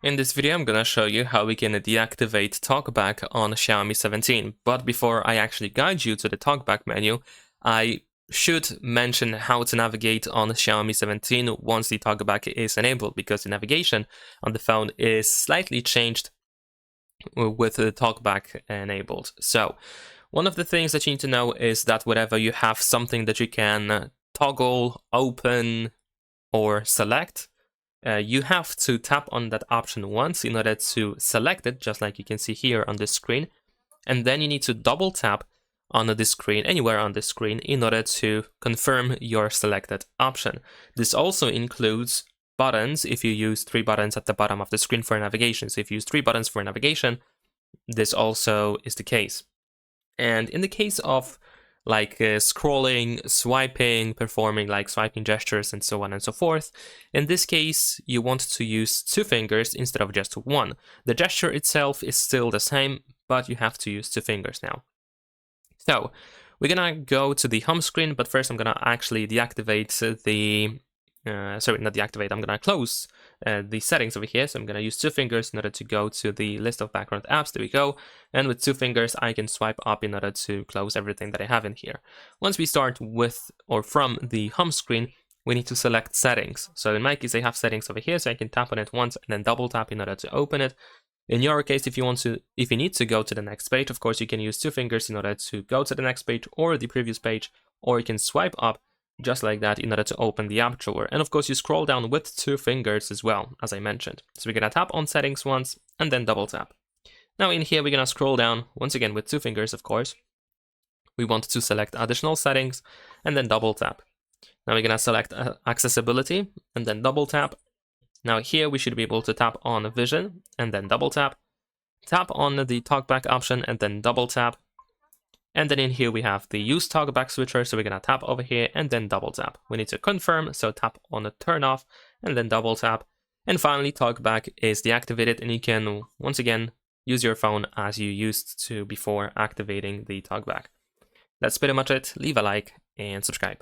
In this video, I'm gonna show you how we can deactivate TalkBack on Xiaomi 17. But before I actually guide you to the TalkBack menu, I should mention how to navigate on Xiaomi 17 once the TalkBack is enabled, because the navigation on the phone is slightly changed with the TalkBack enabled. So, one of the things that you need to know is that whenever you have something that you can toggle, open, or select, you have to tap on that option once in order to select it, just like you can see here on this screen. And then you need to double tap on the screen, anywhere on the screen, in order to confirm your selected option. This also includes buttons if you use 3 buttons at the bottom of the screen for navigation. So if you use 3 buttons for navigation, this also is the case. And in the case of like scrolling, swiping, performing like swiping gestures and so on and so forth, in this case, you want to use 2 fingers instead of just 1. The gesture itself is still the same, but you have to use 2 fingers now. So we're gonna go to the home screen, but first I'm gonna actually deactivate the sorry, not deactivate, I'm gonna close the settings over here. So I'm gonna use 2 fingers in order to go to the list of background apps. There we go. And with 2 fingers, I can swipe up in order to close everything that I have in here. Once we start with or from the home screen, we need to select settings. So in my case, I have settings over here, so I can tap on it once and then double tap in order to open it. In your case, if you need to go to the next page, of course, you can use 2 fingers in order to go to the next page or the previous page, or you can swipe up just like that in order to open the app drawer. And of course, you scroll down with 2 fingers as well, as I mentioned. So we're gonna tap on settings once and then double tap. Now in here, we're gonna scroll down once again with 2 fingers, of course. We want to select additional settings and then double tap. Now we're gonna select accessibility and then double tap. Now here we should be able to tap on vision and then double tap. Tap on the TalkBack option and then double tap. And then in here we have the use TalkBack switcher, so we're gonna tap over here and then double tap. We need to confirm, so tap on the turn off and then double tap. And finally, TalkBack is deactivated, and you can once again use your phone as you used to before activating the TalkBack. That's pretty much it. Leave a like and subscribe.